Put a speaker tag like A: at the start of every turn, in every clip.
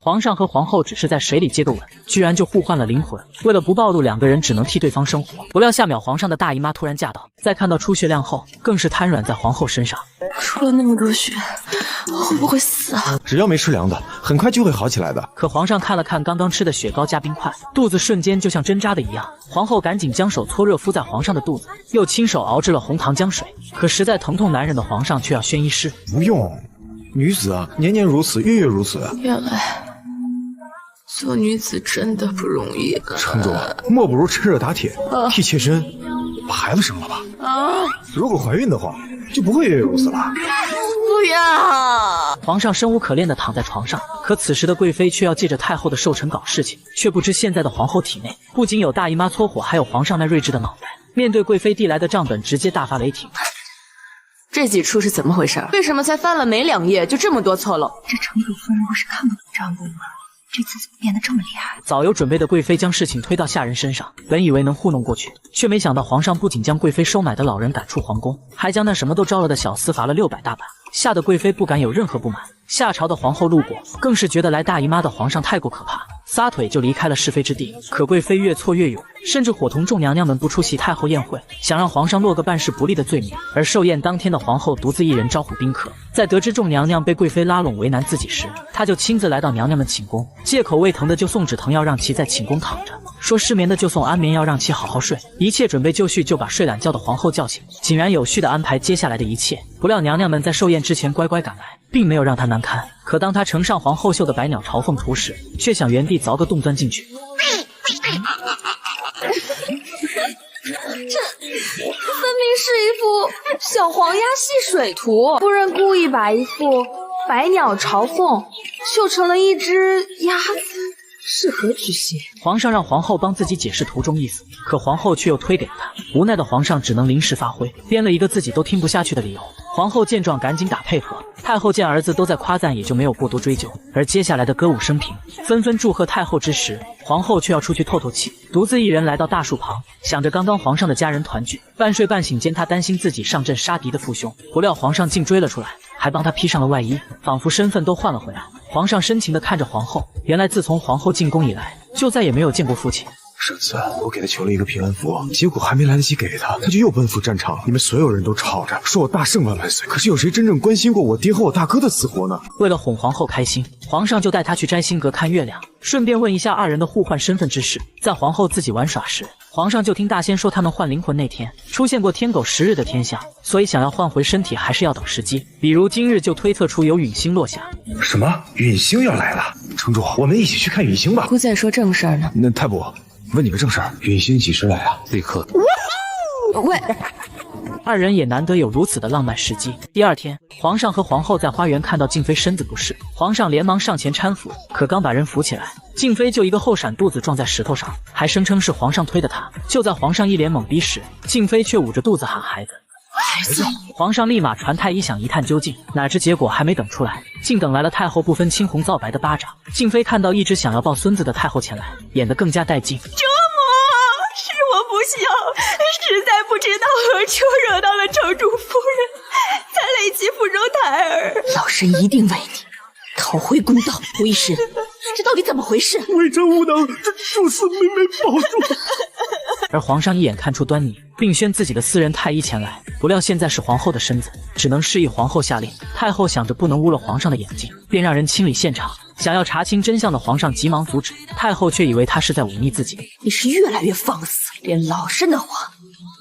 A: 皇上和皇后只是在水里接个吻，居然就互换了灵魂。为了不暴露，两个人只能替对方生活。不料下秒皇上的大姨妈突然驾到，在看到出血量后，更是瘫软在皇后身上。
B: 出了那么多血，会不会死啊？
C: 只要没吃凉的，很快就会好起来的。
A: 可皇上看了看刚刚吃的雪糕加冰块，肚子瞬间就像针扎的一样。皇后赶紧将手搓热敷在皇上的肚子，又亲手熬制了红糖姜水。可实在疼痛难忍的皇上却要宣医师：
C: 不用，女子啊，年年如此，月月如此。
B: 原来做女子真的不容易。
C: 城主，莫不如趁热打铁，替妾身把孩子生了吧。如果怀孕的话，就不会月月如此了。
B: 不要！
A: 皇上生无可恋地躺在床上，可此时的贵妃却要借着太后的寿辰搞事情，却不知现在的皇后体内不仅有大姨妈搓火，还有皇上那睿智的脑袋。面对贵妃递来的账本，直接大发雷霆。
B: 这几出是怎么回事？为什么才翻了没2页就这么多错漏？
D: 这城主夫人不是看不懂账目吗？这次怎么变得这么厉害？
A: 早有准备的贵妃将事情推到下人身上，本以为能糊弄过去，却没想到皇上不仅将贵妃收买的老人赶出皇宫，还将那什么都招了的小厮罚了600大板，吓得贵妃不敢有任何不满。下朝的皇后路过，更是觉得来大姨妈的皇上太过可怕，撒腿就离开了是非之地。可贵妃越挫越勇，甚至伙同众娘娘们不出席太后宴会，想让皇上落个办事不力的罪名。而寿宴当天的皇后独自一人招呼宾客，在得知众娘娘被贵妃拉拢为难自己时，她就亲自来到娘娘们寝宫，借口胃疼的就送止疼药让其在寝宫躺着，说失眠的就送安眠药让其好好睡。一切准备就绪，就把睡懒觉的皇后叫醒，井然有序地安排接下来的一切。不料娘娘们在寿宴之前乖乖赶来，并没有让她难堪。可当她呈上皇后绣的百鸟朝凤图时，却想原地凿个洞钻进去。
B: 这分明是一幅小黄鸭戏水图，夫人故意把一幅百鸟朝凤绣成了一只鸭子，是何居心？
A: 皇上让皇后帮自己解释图中意思，可皇后却又推给了他。无奈的皇上只能临时发挥，编了一个自己都听不下去的理由。皇后见状赶紧打配合，太后见儿子都在夸赞，也就没有过多追究。而接下来的歌舞升平，纷纷祝贺太后之时，皇后却要出去透透气，独自一人来到大树旁，想着刚刚皇上的家人团聚。半睡半醒间，她担心自己上阵杀敌的父兄，不料皇上竟追了出来，还帮她披上了外衣，仿佛身份都换了回来。皇上深情地看着皇后，原来自从皇后进宫以来，就再也没有见过父亲。
C: 上次我给他求了一个平安符，结果还没来得及给他，他就又奔赴战场了。你们所有人都吵着说我大圣万万岁，可是有谁真正关心过我爹和我大哥的死活呢？
A: 为了哄皇后开心，皇上就带她去摘星阁看月亮，顺便问一下2人的互换身份之事。在皇后自己玩耍时，皇上就听大仙说他们换灵魂那天出现过天狗10日的天象，所以想要换回身体还是要等时机，比如今日就推测出有陨星落下。
C: 什么？陨星要来了？城主，我们一起去看陨星吧。
B: 姑在说正事儿呢。
C: 那太伯，问你个正事儿，陨星几时来啊？
E: 立刻。
B: 喂
A: ，2人也难得有如此的浪漫时机。第2天，皇上和皇后在花园看到静妃身子不适，皇上连忙上前搀扶，可刚把人扶起来，静妃就一个后闪肚子撞在石头上，还声称是皇上推的她。就在皇上一脸懵逼时，静妃却捂着肚子喊孩子。
B: 孩子！
A: 皇上立马传太医想一探究竟，哪知结果还没等出来，竟等来了太后不分青红皂白的巴掌。静妃看到一直想要抱孙子的太后前来，演得更加带劲。
D: 是我不孝，实在不知道何处惹到了城主夫人，才累及府中胎儿。
B: 老身一定为你讨回公道。胡医师，这到底怎么回事？
C: 微臣无能，这主司明没保住。
A: 而皇上一眼看出端倪，并宣自己的私人太医前来。不料现在是皇后的身子，只能示意皇后下令。太后想着不能污了皇上的眼睛，便让人清理现场。想要查清真相的皇上急忙阻止，太后却以为他是在忤逆自己。
B: 你是越来越放肆，连老身的话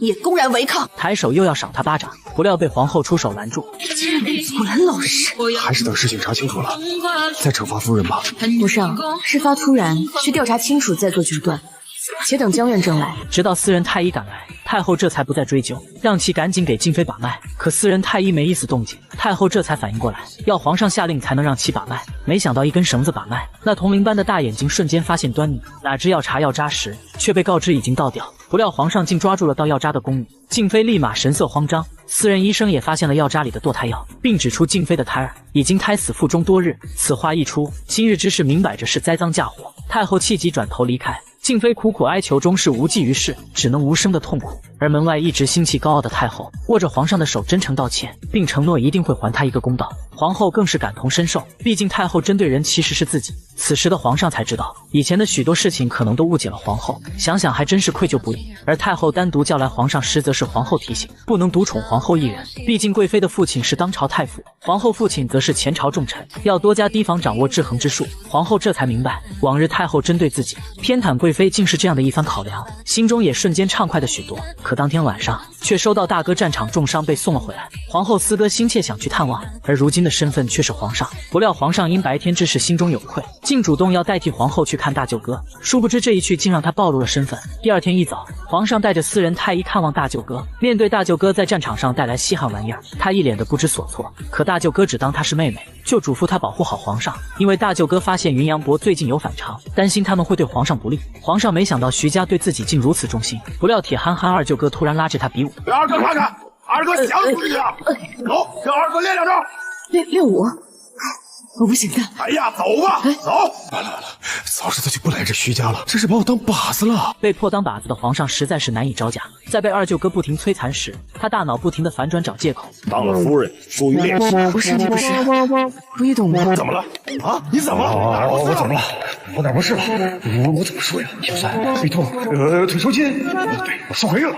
B: 你也公然违抗。
A: 抬手又要赏他巴掌，不料被皇后出手拦住。
B: 竟然敢阻拦老身！
C: 还是等事情查清楚了再惩罚夫人吧。
B: 皇上，事发突然，需调查清楚再做决断，且等江院正来。
A: 直到私人太医赶来，太后这才不再追究，让其赶紧给静妃把脉。可私人太医没一丝动静，太后这才反应过来，要皇上下令才能让其把脉。没想到一根绳子把脉，那铜铃般的大眼睛瞬间发现端倪，哪知要查药渣时，却被告知已经倒掉。不料皇上竟抓住了倒药渣的宫女，静妃立马神色慌张。私人医生也发现了药渣里的堕胎药，并指出静妃的胎儿已经胎死腹中多日。此话一出，今日之事明摆着是栽赃嫁祸。太后气急转头离开，静妃苦苦哀求终是无济于事，只能无声的痛苦。而门外一直心气高傲的太后握着皇上的手真诚道歉，并承诺一定会还他一个公道。皇后更是感同身受，毕竟太后针对人其实是自己。此时的皇上才知道，以前的许多事情可能都误解了皇后，想想还真是愧疚不已。而太后单独叫来皇上，实则是皇后提醒，不能独宠皇后一人，毕竟贵妃的父亲是当朝太傅，皇后父亲则是前朝重臣，要多加提防，掌握制衡之术。皇后这才明白，往日太后针对自己偏袒贵妃，竟是这样的一番考量，心中也瞬间畅快的许多。可当天晚上却收到大哥战场重伤被送了回来，皇后思哥心切想去探望，而如今的身份却是皇上。不料皇上因白天之事心中有愧，竟主动要代替皇后去看大舅哥，殊不知这一去竟让他暴露了身份。第二天一早，皇上带着私人太医看望大舅哥，面对大舅哥在战场上带来稀罕玩意儿，他一脸的不知所措。可大舅哥只当她是妹妹，就嘱咐他保护好皇上，因为大舅哥发现云阳伯最近有反常，担心他们会对皇上不利。皇上没想到徐家对自己竟如此忠心，不料铁憨憨二舅哥突然拉着他比武。
E: 二哥看看，二哥想死你了！走，跟二哥练两招。
B: 练武？我不行的。
E: 哎呀，走吧，走！
C: 完了，早知道就不来这徐家了，这是把我当靶子了。
A: 被迫当靶子的皇上实在是难以招架，在被二舅哥不停摧残时，他大脑不停的反转找借口。
E: 当了夫人，疏于练习。
B: 不是，不易懂吗？
E: 怎么了？啊？你怎么了？
C: 我怎么了？我哪不是了？我怎么说呀？小三背痛，腿抽筋。对，我受怀孕了。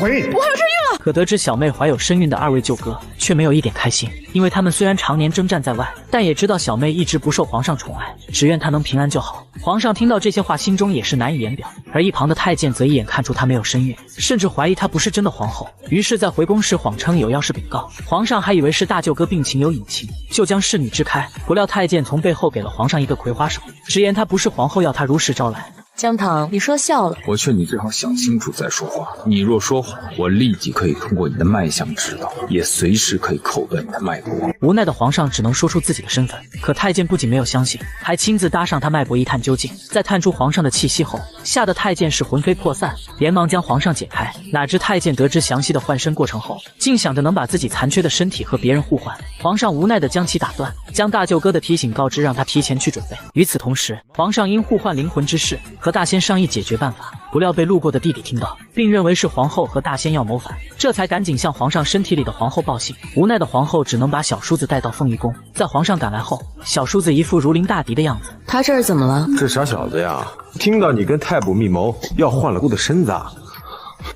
C: 怀孕。
B: 我还有身孕了。
A: 可得知小妹怀有身孕的二位舅哥却没有一点开心，因为他们虽然常年征战在外，但也知道小妹一直不受皇上宠爱，只愿她能平安就好。皇上听到这些话，心中也是难以言表。而一旁的太监则一眼看出她没有身孕，甚至怀疑她不是真的皇后，于是在回宫时谎称有要事禀告。皇上还以为是大舅哥病情有隐情，就将侍女支开。不料太监从背后给了皇上一个葵花手，直言她不是皇后，要她如实招来。
F: 姜糖，你说笑了。
G: 我劝你最好想清楚再说话。你若说谎，我立即可以通过你的脉象知道，也随时可以口断你的脉搏。
A: 无奈的皇上只能说出自己的身份，可太监不仅没有相信，还亲自搭上他脉搏一探究竟。在探出皇上的气息后，吓得太监是魂飞魄散，连忙将皇上解开。哪知太监得知详细的换身过程后，竟想着能把自己残缺的身体和别人互换。皇上无奈地将其打断，将大舅哥的提醒告知，让他提前去准备。与此同时，皇上因互换灵魂之事和大仙商议解决办法，不料被路过的弟弟听到，并认为是皇后和大仙要谋反，这才赶紧向皇上身体里的皇后报信。无奈的皇后只能把小叔子带到凤仪宫。在皇上赶来后，小叔子一副如临大敌的样子。
F: 他这是怎么了？
C: 这傻小子呀，听到你跟太卜密谋要换了姑的身子。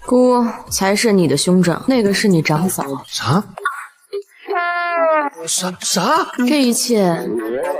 F: 姑才是你的兄长，那个是你长嫂。
C: 啥？
F: 这一切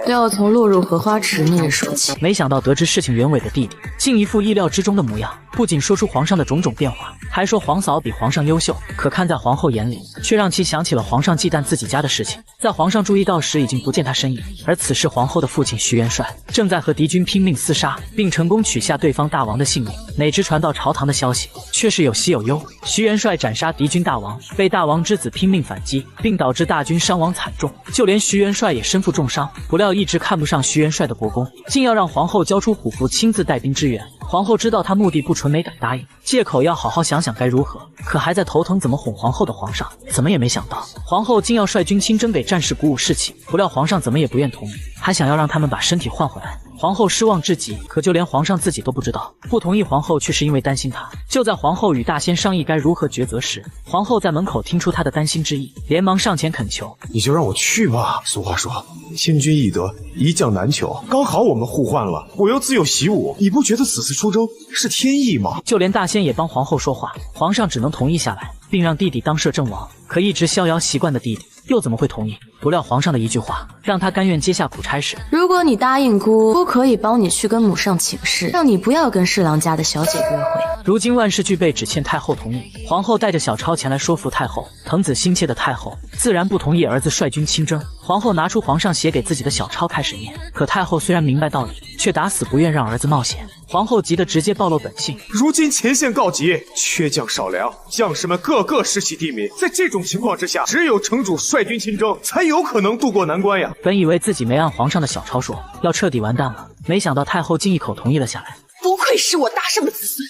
F: 都要从落入荷花池那日说起。
A: 没想到得知事情原委的弟弟，竟一副意料之中的模样，不仅说出皇上的种种变化，还说皇嫂比皇上优秀。可看在皇后眼里，却让其想起了皇上忌惮自己家的事情。在皇上注意到时，已经不见他身影。而此时皇后的父亲徐元帅正在和敌军拼命厮杀，并成功取下对方大王的性命。哪知传到朝堂的消息却是有喜有忧，徐元帅斩杀敌军大王，被大王之子拼命反击，并导致大军伤亡惨重，就连徐元帅也身负重伤。不料一直看不上徐元帅的国公，竟要让皇后交出虎符，亲自带兵支援。皇后知道他目的不纯，没敢答应，借口要好好想想该如何。可还在头疼怎么哄皇后的皇上，怎么也没想到皇后竟要率军亲征给战士鼓舞士气。不料皇上怎么也不愿同意，还想要让他们把身体换回来。皇后失望至极，可就连皇上自己都不知道，不同意皇后却是因为担心她。就在皇后与大仙商议该如何抉择时，皇后在门口听出她的担心之意，连忙上前恳求：“
C: 你就让我去吧。俗话说，千军易得，一将难求。刚好我们互换了，我又自有习武，你不觉得此次出征是天意吗？”
A: 就连大仙也帮皇后说话，皇上只能同意下来，并让弟弟当摄政王。可一直逍遥习惯的弟弟又怎么会同意？不料皇上的一句话，让他甘愿接下苦差事。
F: 如果你答应姑可以帮你去跟母上请示，让你不要跟侍郎家的小姐约会。
A: 如今万事俱备，只欠太后同意。皇后带着小抄前来说服太后。疼子心切的太后自然不同意儿子率军亲征。皇后拿出皇上写给自己的小抄开始念，可太后虽然明白道理，却打死不愿让儿子冒险。皇后急得直接暴露本性。
C: 如今前线告急，缺将少粮，将士们个个失其地民。在这种情况之下，只有城主率军亲征，才有可能渡过难关呀。
A: 本以为自己没按皇上的小抄说，要彻底完蛋了，没想到太后竟一口同意了下来。
B: 不愧是我大圣的子孙，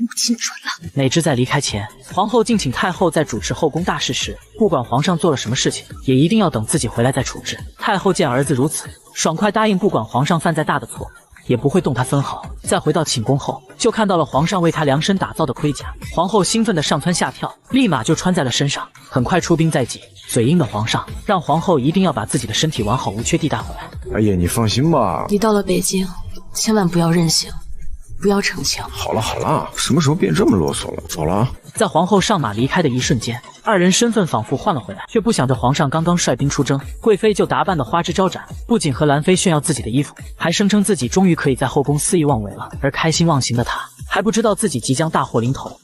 B: 母亲准了。
A: 哪知在离开前，皇后竟请太后在主持后宫大事时，不管皇上做了什么事情，也一定要等自己回来再处置。太后见儿子如此，爽快答应，不管皇上犯再大的错，也不会动他分毫。再回到寝宫后，就看到了皇上为她量身打造的盔甲。皇后兴奋的上蹿下跳，立马就穿在了身上。很快出兵在即，嘴硬的皇上让皇后一定要把自己的身体完好无缺地带回来。
C: 哎呀，你放心吧，
F: 你到了北京，千万不要任性，不要逞强。
C: 好了好了，什么时候变这么啰嗦了？走了啊。
A: 在皇后上马离开的一瞬间，二人身份仿佛换了回来，却不想着皇上刚刚率兵出征，贵妃就打扮得花枝招展，不仅和兰妃炫耀自己的衣服，还声称自己终于可以在后宫肆意妄为了。而开心忘形的她，还不知道自己即将大祸临头。